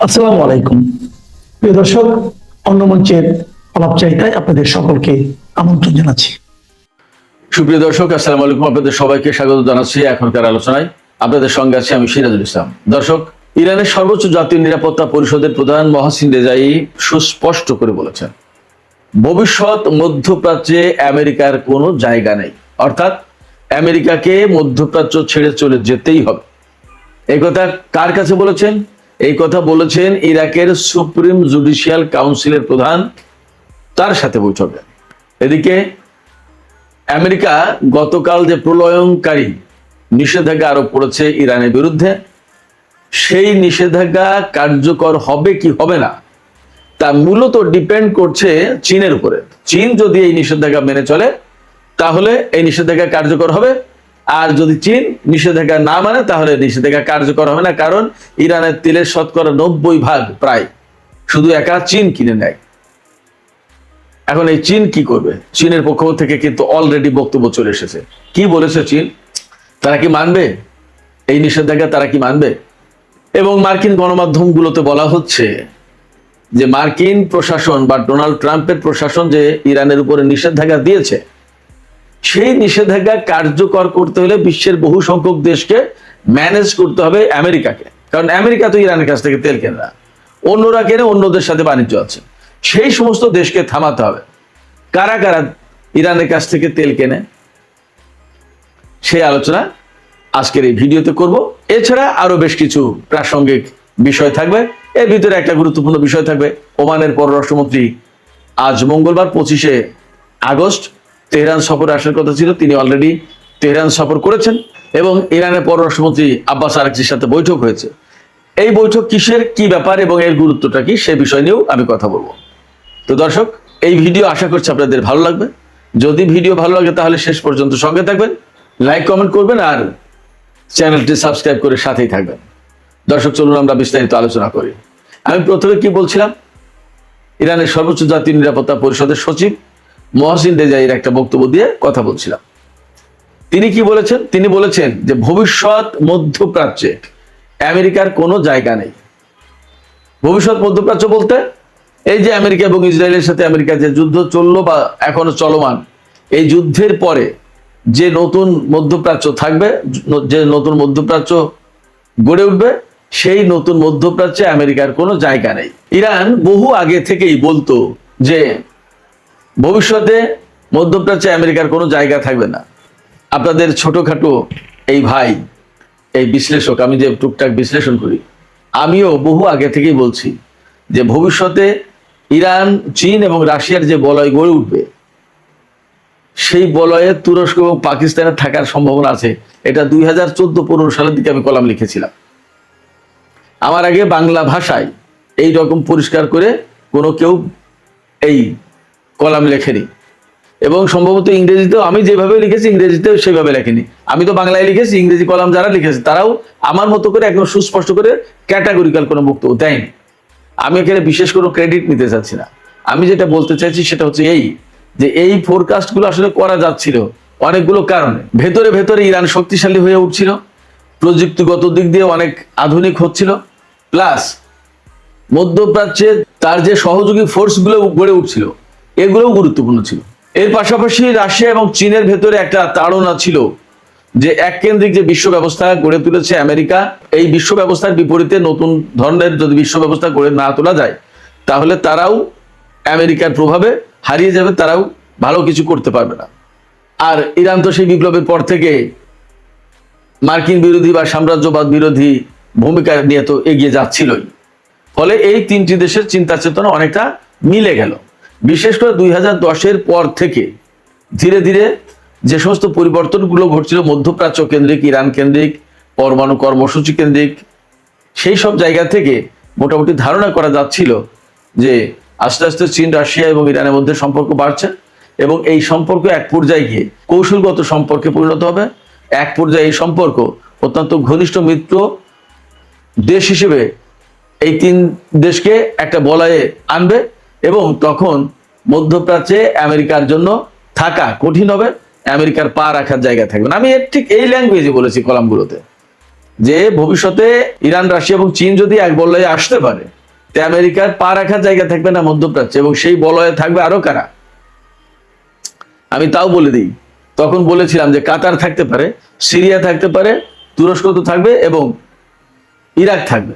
আসসালামু আলাইকুম প্রিয় দর্শক, অন্য মঞ্চের আলাপচারিতায় আপনাদের সকলকে আমন্ত্রণ জানাচ্ছি। সুপ্রিয় দর্শক, আসসালামু আলাইকুম। আপনাদের সবাইকে স্বাগত জানাচ্ছি এখনকার আলোচনায়। আপনাদের সঙ্গে আছি আমি সিরাজুল ইসলাম। দর্শক, ইরানের সর্বোচ্চ জাতীয় নিরাপত্তা পরিষদের প্রধান মহসিন রেজাই সুস্পষ্ট করে বলেছেন, ভবিষ্যৎ মধ্যপ্রাচ্যে আমেরিকার কোনো জায়গা নেই, অর্থাৎ আমেরিকাকে মধ্যপ্রাচ্য ছেড়ে চলে যেতেই হবে। এই কথা কার কাছে বলেছেন? এই কথা বলেছেন ইরাকের সুপ্রিম জুডিশিয়াল কাউন্সিলের প্রধান, তার সাথে বৈঠকে। এদিকে আমেরিকা গতকাল যে প্রলয়ঙ্কারী নিষেধাজ্ঞা আরোপ করেছে ইরানের বিরুদ্ধে, সেই নিষেধাজ্ঞা কার্যকর হবে কি হবে না তা মূলত ডিপেন্ড করছে চীনের উপরে। চীন যদি এই নিষেধাজ্ঞা মেনে চলে তাহলে এই নিষেধাজ্ঞা কার্যকর হবে, আর যদি চীন নিষেধাজ্ঞা না মানে তাহলে নিষেধাজ্ঞা কার্যকর হবে না। কারণ ইরানের তেলের শতকরা 90% প্রায় শুধু একা চীন কিনে নেয়। এখন এই চীন কি করবে? চীনের পক্ষ থেকে কিন্তু অলরেডি বক্তব্য চলে এসেছে। কি বলেছে চীন? তারা কি মানবে এই নিষেধাজ্ঞা? তারা কি মানবে? এবং মার্কিন গণমাধ্যমগুলোতে বলা হচ্ছে যে মার্কিন প্রশাসন বা ডোনাল্ড ট্রাম্পের প্রশাসন যে ইরানের উপরে নিষেধাজ্ঞা দিয়েছে, সেই নিষেধাজ্ঞা কার্যকর করতে হলে বিশ্বের বহু সংখ্যক দেশকে ম্যানেজ করতে হবে আমেরিকাকে। কারণ আমেরিকা তো ইরানের কাছ থেকে তেল কেনে না, অন্যরা কেনে, অন্যদের সাথে বাণিজ্য আছে। সেই সমস্ত দেশকে থামাতে হবে। কারা কারা ইরানের কাছ থেকে তেল কেনে সেই আলোচনা আজকের এই ভিডিওতে করব। এছাড়া আরো বেশ কিছু প্রাসঙ্গিক বিষয় থাকবে। এর ভিতরে একটা গুরুত্বপূর্ণ বিষয় থাকবে, ওমানের পররাষ্ট্রমন্ত্রী আজ মঙ্গলবার 25শে আগস্ট তেহরান সফরে আসার কথা ছিল, তিনি অলরেডি তেহরান সফর করেছেন এবং ইরানের পররাষ্ট্রমন্ত্রী আব্বাস আরাকচির সাথে বৈঠক হয়েছে। এই বৈঠক কিসের, কি ব্যাপার এবং এর গুরুত্বটা কি, সে বিষয় নিয়েও আমি কথা বলবো। তো দর্শক, এই ভিডিও আশা করছি আপনাদের ভালো লাগবে। যদি ভিডিও ভালো লাগে তাহলে শেষ পর্যন্ত সঙ্গে থাকবেন, লাইক কমেন্ট করবেন আর চ্যানেলটি সাবস্ক্রাইব করে সাথেই থাকবেন। দর্শক, চলুন আমরা বিস্তারিত আলোচনা করি। আমি প্রথমে কি বলছিলাম, ইরানের সর্বোচ্চ জাতীয় নিরাপত্তা পরিষদের সচিব মহসিন রেজাইয়ের একটা বক্তব্য দিয়ে কথা বলছিলাম। তিনি কি বলেছেন? তিনি বলেছেন যে ভবিষ্যৎ মধ্যপ্রাচ্যে আমেরিকার কোনো জায়গা নেই। ভবিষ্যৎ মধ্যপ্রাচ্য বলতে এই যে আমেরিকা এবং ইসরায়েলের সাথে আমেরিকা যে যুদ্ধ চললো বা এখনো চলমান, এই যুদ্ধের পরে যে নতুন মধ্যপ্রাচ্য থাকবে, যে নতুন মধ্যপ্রাচ্য গড়ে উঠবে, সেই নতুন মধ্যপ্রাচ্যে আমেরিকার কোনো জায়গা নেই। ইরান বহু আগে থেকেই বলতো যে ভবিষ্যতে মধ্যপ্রাচ্যে আমেরিকার কোনো জায়গা থাকবে না। আপনাদের ছোটখাটো এই ভাই, এই বিশ্লেষক, আমি যে টুকটাক বিশ্লেষণ করি, আমিও বহু আগে থেকেই বলছি যে ভবিষ্যতে ইরান, চীন এবং রাশিয়ার যে বলয় গড়ে উঠবে, সেই বলয়ে তুরস্ক এবং পাকিস্তানের থাকার সম্ভাবনা আছে। এটা 2014-15 সালের দিকে আমি কলাম লিখেছিলাম। আমার আগে বাংলা ভাষায় এই রকম পরিষ্কার করে কোনো কেউ এই কলাম লেখেনি, এবং সম্ভবত ইংরেজিতেও আমি যেভাবে লিখেছি ইংরেজিতেও সেভাবে লেখেনি। আমি তো বাংলায় লিখেছি, ইংরেজি কলাম যারা লিখেছে তারাও আমার মতো করে একদম সুস্পষ্ট করে ক্যাটাগরিক্যাল কোনো বক্তব্য দেয়নি। আমি এখানে বিশেষ কোনো ক্রেডিট নিতে চাচ্ছি না। আমি যেটা বলতে চাইছি সেটা হচ্ছে এই যে এই ফোরকাস্টগুলো আসলে করা যাচ্ছিল অনেকগুলো কারণে। ভেতরে ভেতরে ইরান শক্তিশালী হয়ে উঠছিল, প্রযুক্তিগত দিক দিয়ে অনেক আধুনিক হচ্ছিল, প্লাস মধ্যপ্রাচ্যে তার যে সহযোগী ফোর্সগুলো গড়ে উঠছিল, এগুলোও গুরুত্বপূর্ণ ছিল। এর পাশাপাশি রাশিয়া এবং চীনের ভেতরে একটা তাড়না ছিল যে এককেন্দ্রিক যে বিশ্ব ব্যবস্থা গড়ে তুলেছে আমেরিকা, এই বিশ্ব ব্যবস্থার বিপরীতে নতুন ধরনের যদি বিশ্ব ব্যবস্থা গড়ে না তোলা যায় তাহলে তারাও আমেরিকার প্রভাবে হারিয়ে যাবে, তারাও ভালো কিছু করতে পারবে না। আর ইরান তো সেই বিপ্লবের পর থেকে মার্কিন বিরোধী বা সাম্রাজ্যবাদ বিরোধী ভূমিকা নিয়ে তো এগিয়ে যাচ্ছিলই। ফলে এই তিনটি দেশের চিন্তা চেতনা অনেকটা মিলে গেল। বিশেষ করে 2010-এর পর থেকে ধীরে ধীরে যে সমস্ত পরিবর্তনগুলো ঘটছিল মধ্যপ্রাচ্য কেন্দ্রিক, ইরান কেন্দ্রিক, পরমাণু কর্মসূচি কেন্দ্রিক, সেই সব জায়গা থেকে মোটামুটি ধারণা করা যাচ্ছিল যে আস্তে আস্তে চীন, রাশিয়া এবং ইরানের মধ্যে সম্পর্ক বাড়ছে এবং এই সম্পর্ক এক পর্যায়ে গিয়ে কৌশলগত সম্পর্কে পরিণত হবে। এক পর্যায়ে এই সম্পর্ক অত্যন্ত ঘনিষ্ঠ মিত্র দেশ হিসেবে এই তিন দেশকে একটা বলয়ে আনবে এবং তখন মধ্যপ্রাচ্যে আমেরিকার জন্য থাকা কঠিন হবে, আমেরিকার পা রাখার জায়গা থাকবে না। আমি ঠিক এই ল্যাঙ্গুয়েজে বলেছি কলামগুলোতে। যে ভবিষ্যতে ইরান, রাশিয়া এবং চীন যদি এক বলয়ে আসতে পারে, তে আমেরিকার পা রাখার জায়গা থাকবে না মধ্যপ্রাচ্যে, এবং সেই বলয়ে থাকবে আরো কারা। আমি তাও বলে দিই, তখন বলেছিলাম যে কাতার থাকতে পারে, সিরিয়া থাকতে পারে, তুরস্ক তো থাকবে এবং ইরাক থাকবে।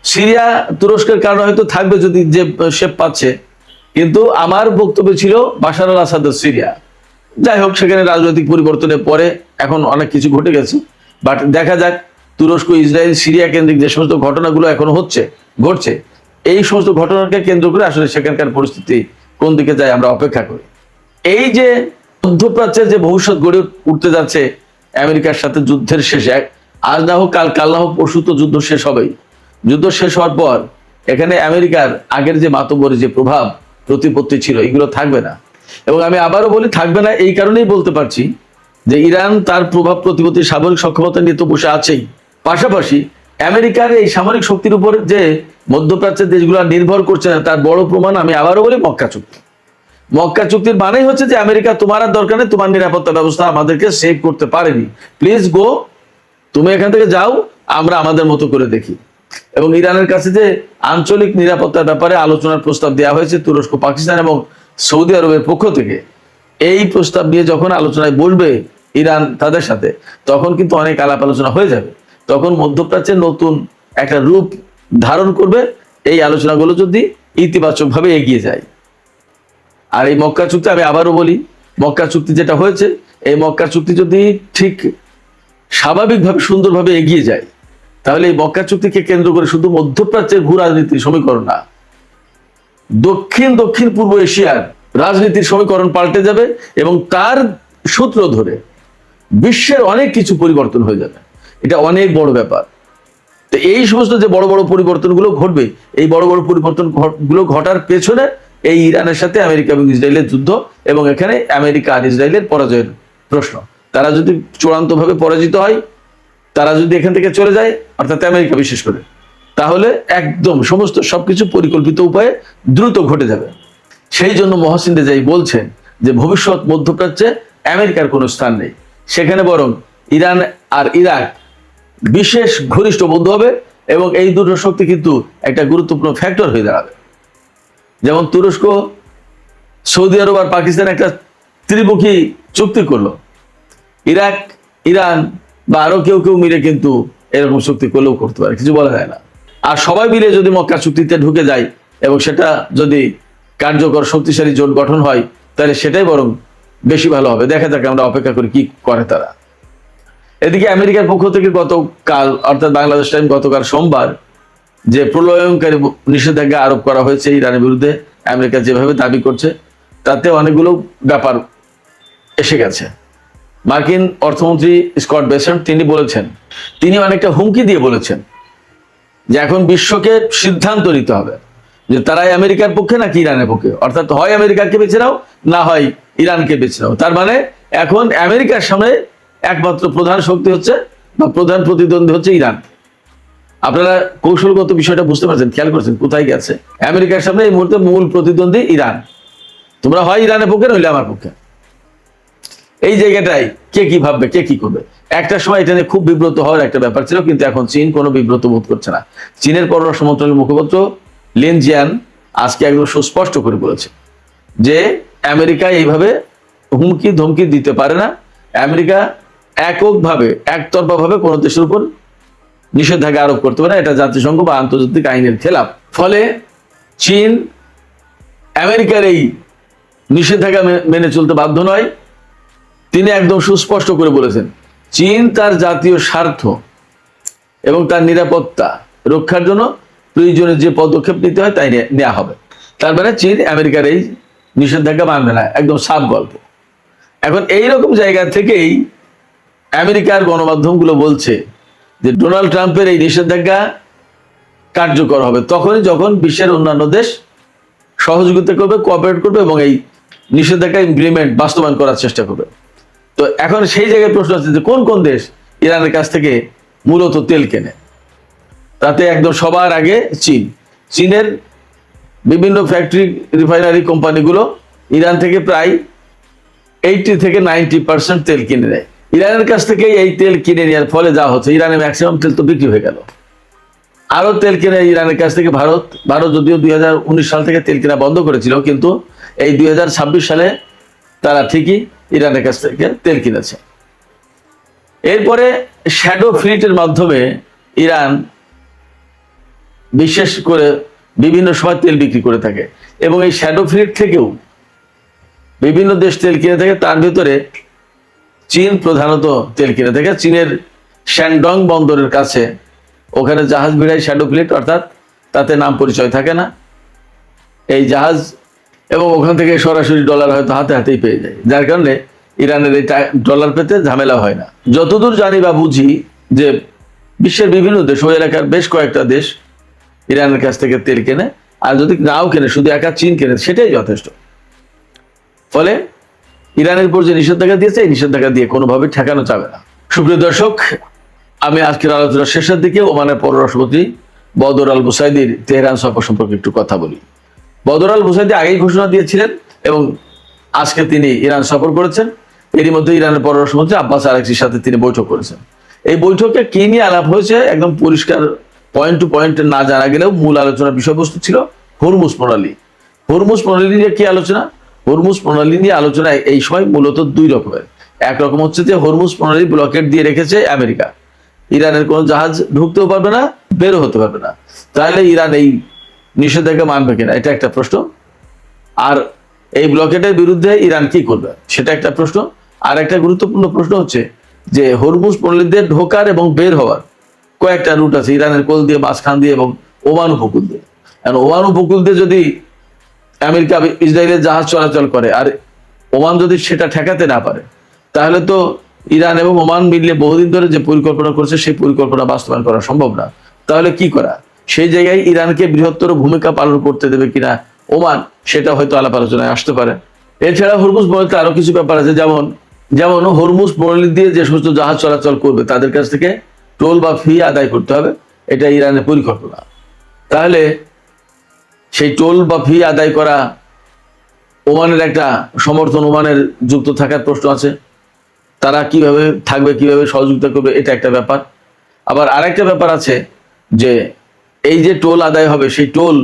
সিরিয়া তুরস্কের কারণে হয়তো থাকবে যদি যে শেপ পাচ্ছে, কিন্তু আমার বক্তব্য ছিল বাশার আল আসাদের সিরিয়া। যাই হোক, সেখানে রাজনৈতিক পরিবর্তনের পরে এখন অনেক কিছু ঘটে গেছে, বাট দেখা যাক তুরস্ক, ইসরায়েল, সিরিয়া কেন্দ্রিক যে সমস্ত ঘটনাগুলো এখন ঘটছে, এই সমস্ত ঘটনাকে কেন্দ্র করে আসলে সেখানকার পরিস্থিতি কোন দিকে যায় আমরা অপেক্ষা করি। এই যে মধ্যপ্রাচ্যের যে ভবিষ্যৎ গড়ে উঠতে যাচ্ছে আমেরিকার সাথে যুদ্ধের শেষে, আজ না হোক কাল না হোক পরশু তো যুদ্ধ শেষ হবেই। যুদ্ধ শেষ হওয়ার পর এখানে আমেরিকার আগের যে মাতব্বরের যে প্রভাব প্রতিপত্তি ছিল, এগুলো থাকবে না। এবং আমি আবারও বলি থাকবে না, এই কারণেই বলতে পারছি যে ইরান তার প্রভাব প্রতিপত্তি সামরিক সক্ষমতা নিয়ে তো বসে আছেই, পাশাপাশি আমেরিকার এই সামরিক শক্তির উপর যে মধ্যপ্রাচ্যের দেশগুলো নির্ভর করছে না, তার বড় প্রমাণ আমি আবারও বলি মক্কা চুক্তি। মক্কা চুক্তির মানেই হচ্ছে যে আমেরিকা তোমার আর দরকার নেই, তোমার নিরাপত্তা ব্যবস্থা আমাদেরকে সেভ করতে পারেনি, প্লিজ গো, তুমি এখান থেকে যাও, আমরা আমাদের মতো করে দেখি। এবং ইরানের কাছে যে আঞ্চলিক নিরাপত্তার ব্যাপারে আলোচনার প্রস্তাব দেওয়া হয়েছে তুরস্ক, পাকিস্তান এবং সৌদি আরবের পক্ষ থেকে, এই প্রস্তাব নিয়ে যখন আলোচনায় বলবে ইরান তাদের সাথে, তখন কিন্তু অনেক আলাপ আলোচনা হয়ে যাবে। তখন মধ্যপ্রাচ্যের নতুন একটা রূপ ধারণ করবে এই আলোচনাগুলো যদি ইতিবাচকভাবে এগিয়ে যায়। আর এই মক্কা চুক্তি, আমি আবারও বলি, মক্কা চুক্তি যেটা হয়েছে, এই মক্কা চুক্তি যদি ঠিক স্বাভাবিকভাবে সুন্দরভাবে এগিয়ে যায়, তাহলে এই মক্কা চুক্তিকে কেন্দ্র করে শুধু মধ্যপ্রাচ্যের ভূ রাজনীতির সমীকরণ না, দক্ষিণ পূর্ব এশিয়ার রাজনীতির সমীকরণ পাল্টে যাবে, এবং তার সূত্র ধরে বিশ্বের অনেক কিছু পরিবর্তন হয়ে যাবে। এটা অনেক বড় ব্যাপার। তো এই সমস্ত যে বড় বড় পরিবর্তনগুলো ঘটবে, এই বড় বড় পরিবর্তন গুলো ঘটার পেছনে এই ইরানের সাথে আমেরিকা এবং ইসরায়েলের যুদ্ধ, এবং এখানে আমেরিকা আর ইসরায়েলের পরাজয়ের প্রশ্ন। তারা যদি চূড়ান্তভাবে পরাজিত হয়, তারা যদি এখান থেকে চলে যায়, অর্থাৎ আমেরিকা বিশেষ করে, তাহলে একদম সমস্ত সবকিছু পরিকল্পিত উপায়ে দ্রুত ঘটে যাবে। সেই জন্য মহসিন রেজাই বলছেন যে ভবিষ্যৎ মধ্যপ্রাচ্যে আমেরিকার কোনো স্থান নেই, সেখানে বরং ইরান আর ইরাক বিশেষ ঘনিষ্ঠ বন্ধু হবে, এবং এই দুটো শক্তি কিন্তু একটা গুরুত্বপূর্ণ ফ্যাক্টর হয়ে দাঁড়াবে। যেমন তুরস্ক, সৌদি আরব আর পাকিস্তান একটা ত্রিমুখী চুক্তি করলো, ইরাক, ইরান বা আরো কেউ মিলে কিন্তু এরকম চুক্তি করলেও করতে পারে, কিছু বলা যায় না। আর সবাই মিলে যদি মক্কা চুক্তিতে ঢুকে যায় এবং সেটা যদি কার্যকর শক্তিশালী জোট গঠন হয়, তাহলে সেটাই বরং বেশি ভালো হবে। দেখা যাক, আমরা অপেক্ষা করি কি করে তারা। এদিকে আমেরিকার পক্ষ থেকে গতকাল, অর্থাৎ বাংলাদেশ টাইম গতকাল সোমবার, যে প্রলয়ঙ্কারী নিষেধাজ্ঞা আরোপ করা হয়েছে ইরানের বিরুদ্ধে, আমেরিকা যেভাবে দাবি করছে, তাতে অনেকগুলো ব্যাপার এসে গেছে। মার্কিন অর্থমন্ত্রী স্কট বেসেন্ট তিনি অনেকটা হুমকি দিয়ে বলেছেন যে এখন বিশ্বকে সিদ্ধান্ত নিতে হবে যে তারাই আমেরিকার পক্ষে নাকি ইরানের পক্ষে, অর্থাৎ হয় আমেরিকাকে বেছে নাও, না হয় ইরানকে বেছে নাও। তার মানে এখন আমেরিকার সামনে একমাত্র প্রধান শক্তি হচ্ছে বা প্রধান প্রতিদ্বন্দ্বী হচ্ছে ইরান। আপনারা কৌশলগত বিষয়টা বুঝতে পারছেন, খেয়াল করছেন কোথায় গেছে। আমেরিকার সামনে এই মুহূর্তে মূল প্রতিদ্বন্দ্বী ইরান। তোমরা হয় ইরানের পক্ষে, নইলে আমার পক্ষে। এই জায়গাটাই কে কি ভাববে, কে কি করবে। একটা সময় এটা নিয়ে খুব বিব্রত হওয়ার একটা ব্যাপার ছিল, কিন্তু এখন চীন কোনো বিব্রত বোধ করছে না। চীনের পররাষ্ট্র মন্ত্রণালয়ের মুখপাত্র লিন জিয়ান আজকে একদম সুস্পষ্ট করে বলেছে যে আমেরিকা এইভাবে হুমকি ধমকি দিতে পারে না। আমেরিকা এককভাবে, একতরফাভাবে কোনো দেশের উপর নিষেধাজ্ঞা আরোপ করতে পারে না, এটা জাতিসংঘ বা আন্তর্জাতিক আইনের খেলাপ। ফলে চীন আমেরিকার এই নিষেধাজ্ঞা মেনে চলতে বাধ্য নয়। তিনি একদম সুস্পষ্ট করে বলেছেন চীন তার জাতীয় স্বার্থ এবং তার নিরাপত্তা রক্ষার জন্য প্রয়োজনীয় যে পদক্ষেপ নিতে হয় তাই নেওয়া হবে। তার মানে চীন আমেরিকার এই নিষেধাজ্ঞা মানবে না, একদম সাফ গল্প। এখন এইরকম জায়গা থেকেই আমেরিকার গণমাধ্যমগুলো বলছে যে ডোনাল্ড ট্রাম্পের এই নিষেধাজ্ঞা কার্যকর হবে তখনই যখন বিশ্বের অন্যান্য দেশ সহযোগিতা করবে, কোঅপারেট করবে এবং এই নিষেধাজ্ঞা ইমপ্লিমেন্ট বাস্তবায়ন করার চেষ্টা করবে। তো এখন সেই জায়গায় প্রশ্ন আছে যে কোন কোন দেশ ইরানের কাছ থেকে মূলত তেল কেনে। তাতে একদম সবার আগে চীনের বিভিন্ন ফ্যাক্টরি, রিফাইনারি কোম্পানিগুলো ইরান থেকে প্রায় 80 থেকে 90% তেল কিনে নেয়। ইরানের কাছ থেকে এই তেল কিনে নেওয়ার ফলে যা হচ্ছে, ইরানের ম্যাক্সিমাম তেল তো বিক্রি হয়ে গেল। আরো তেল কিনে ইরানের কাছ থেকে ভারত যদিও 2019 সাল থেকে তেল কেনা বন্ধ করেছিল, কিন্তু এই 2026 সালে তারা ঠিকই ইরানের কাছ থেকে তেল কিনেছে। এরপরে শ্যাডো ফ্লিটের মাধ্যমে ইরান বিশেষ করে বিভিন্ন সময় তেল বিক্রি করে থাকে, এবং এই শ্যাডো ফ্লিট থেকেও বিভিন্ন দেশ তেল কিনে থাকে। তার ভিতরে চীন প্রধানত তেল কিনে থাকে। চীনের শ্যানডং বন্দরের কাছে ওখানে জাহাজ ভিড়ায় শ্যাডো ফ্লিট, অর্থাৎ তাতে নাম পরিচয় থাকে না এই জাহাজ, এবং ওখান থেকে সরাসরি ডলার হয়তো হাতে হাতেই পেয়ে যায়, যার কারণে ইরানের এই ডলার পেতে ঝামেলা হয় না। যতদূর জানি বা বুঝি যে বিশ্বের বিভিন্ন দেশ, ওই এলাকার বেশ কয়েকটা দেশ ইরানের কাছ থেকে তেল কেনে, আর যদি নাও কেনে শুধু একা চীন কেনে সেটাই যথেষ্ট। ফলে ইরানের উপর যে নিষেধাজ্ঞা দিয়েছে এই নিষেধাজ্ঞা দিয়ে কোনোভাবে ঠেকানো যাবে না। সুপ্রিয় দর্শক, আমি আজকের আলোচনার শেষের দিকে ওমানের পররাষ্ট্রমন্ত্রী বদর আল বুসাইদির তেহরান সফর সম্পর্কে একটু কথা বলি। বদর আল বুসাইদি আগেই ঘোষণা দিয়েছিলেন এবং আজকে তিনি ইরান সফর করেছেন। এরই মধ্যে ইরানের পররাষ্ট্রমন্ত্রী আব্বাস আরাকচির সাথে তিনি বৈঠক করেছেন। এই বৈঠকে কি নিয়ে আলাপ হয়েছে একদম পরিষ্কার পয়েন্ট টু পয়েন্ট না জানা গেলেও মূল আলোচনার বিষয়বস্তু ছিল হরমুজ প্রণালী। হরমুজ প্রণালী নিয়ে কি আলোচনা? হরমুজ প্রণালী নিয়ে আলোচনা এই সময় মূলত দুই রকমের। একরকম হচ্ছে যে হরমুজ প্রণালী ব্লকেট দিয়ে রেখেছে আমেরিকা, ইরানের কোনো জাহাজ ঢুকতেও পারবে না, বেরো হতে পারবে না। তাহলে ইরান এই নিষেধাজ্ঞা মানবে কিনা, এটা একটা প্রশ্ন। আর এই ব্লকেটের বিরুদ্ধে ইরান কি করবে সেটা একটা প্রশ্ন। আর একটা গুরুত্বপূর্ণ প্রশ্ন হচ্ছে যে হরমুজ প্রণালীতে ঢোকার এবং বের হওয়ার কয়েকটা রুট আছে, ইরানের কোল দিয়ে, মাঝখান দিয়ে এবং ওমান উপকূল দিয়ে। কারণ ওমান উপকূল দিয়ে যদি আমেরিকা ইসরায়েলের জাহাজ চলাচল করে আর ওমান যদি সেটা ঠেকাতে না পারে, তাহলে তো ইরান এবং ওমান মিলিয়ে বহুদিন ধরে যে পরিকল্পনা করছে সেই পরিকল্পনা বাস্তবায়ন করা সম্ভব না। তাহলে কি করা? সেই জায়গায় ইরানকে বৃহত্তর ভূমিকা পালন করতে দেবে কিনা ওমান, সেটা হয়তো আলাপ আলোচনায় আসতে পারে। এছাড়া হরমুজ প্রণালীতে আরো কিছু ব্যাপার আছে, যেমন হরমুজ প্রণালী দিয়ে যে সমস্ত জাহাজ চলাচল করবে তাদের কাছ থেকে টোল বা ফি আদায় করতে হবে, এটা ইরানের পরিকল্পনা। তাহলে সেই টোল বা ফি আদায় করা ওমানের একটা সমর্থন, ওমানের যুক্ত থাকার প্রশ্ন আছে। তারা কিভাবে থাকবে, কিভাবে সহযোগিতা করবে, এটা একটা ব্যাপার। আবার আরেকটা ব্যাপার আছে যে এই যে টোল আদায় হবে সেই টোল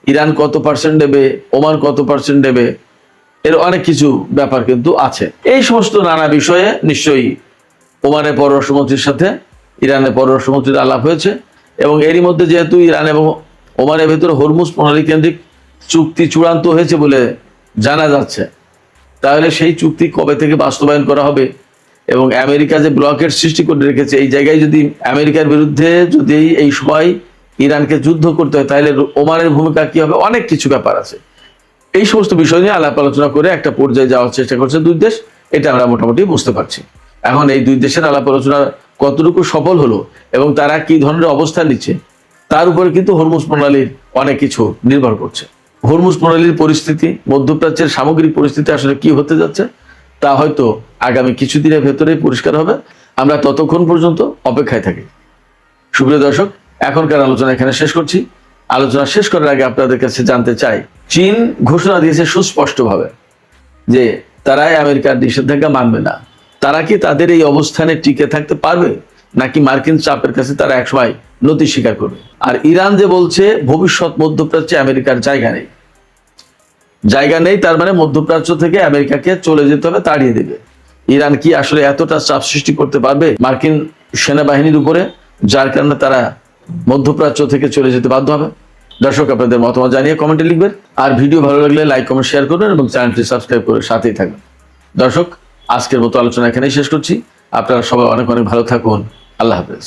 ইরান কত পার্সেন্ট দেবে, ওমান কত পার্সেন্ট দেবে, এর অনেক কিছু ব্যাপার কিন্তু আছে। এই সমস্ত নানা বিষয়ে নিশ্চয়ই ওমানের পররাষ্ট্রমন্ত্রীর সাথে ইরানের পররাষ্ট্রমন্ত্রীর আলাপ হয়েছে, এবং এরই মধ্যে যেহেতু ইরান এবং ওমানের ভেতরে হরমুজ প্রণালী কেন্দ্রিক চুক্তি চূড়ান্ত হয়েছে বলে জানা যাচ্ছে, তাহলে সেই চুক্তি কবে থেকে বাস্তবায়ন করা হবে, এবং আমেরিকা যে ব্লকের সৃষ্টি করে রেখেছে এই জায়গায় যদি আমেরিকার বিরুদ্ধে যদি এই সময় ইরানকে যুদ্ধ করতে হয় তাহলে ওমানের ভূমিকা কি হবে, অনেক কিছু ব্যাপার আছে। এই সমস্ত বিষয় নিয়ে আলাপ আলোচনা করে একটা পর্যায়ে যাওয়ার চেষ্টা করছে দুই দেশ, এটা আমরা মোটামুটি বুঝতে পারছি। এখন এই দুই দেশের আলাপ আলোচনা কতটুকু সফল হলো এবং তারা কি ধরনের অবস্থান নিচ্ছে তার উপরে কিন্তু হরমুজ প্রণালীর অনেক কিছু নির্ভর করছে। হরমুজ প্রণালীর পরিস্থিতি, মধ্যপ্রাচ্যের সামগ্রিক পরিস্থিতি আসলে কি হতে যাচ্ছে তা হয়তো আগামী কিছুদিনের ভেতরেই পরিষ্কার হবে। আমরা ততক্ষণ পর্যন্ত অপেক্ষায় থাকি। সুপ্রিয় দর্শক, এখনকার আলোচনা এখানে শেষ করছি। আলোচনা শেষ করার আগে আপনাদের কাছে জানতে চাই, চীন ঘোষণা দিয়েছে সুস্পষ্টভাবে যে তারাই আমেরিকার নিষেধাজ্ঞা মানবে না। তারা কি তাদের এই অবস্থানে টিকে থাকতে পারবে, নাকি মার্কিন চাপের কাছে তারা একসময় নতি স্বীকার করবে? আর ইরান যে বলছে ভবিষ্যৎ মধ্যপ্রাচ্যে আমেরিকার জায়গা নেই, তার মানে মধ্যপ্রাচ্য থেকে আমেরিকাকে চলে যেতে হবে, তাড়িয়ে দেবে। ইরান কি আসলে এতটা চাপ সৃষ্টি করতে পারবে মার্কিন সেনাবাহিনীর উপরে, যার কারণে তারা মধ্যপ্রাচ্য থেকে চলে যেতে বাধ্য হবে? দর্শক, আপনাদের মতামত জানিয়ে কমেন্টে লিখবেন, আর ভিডিও ভালো লাগলে লাইক, কমেন্ট, শেয়ার করবেন এবং চ্যানেলটি সাবস্ক্রাইব করে সাথেই থাকবেন। দর্শক, আজকের মতো আলোচনা এখানেই শেষ করছি। আপনারা সবাই অনেক অনেক ভালো থাকুন। আল্লাহ হাফেজ।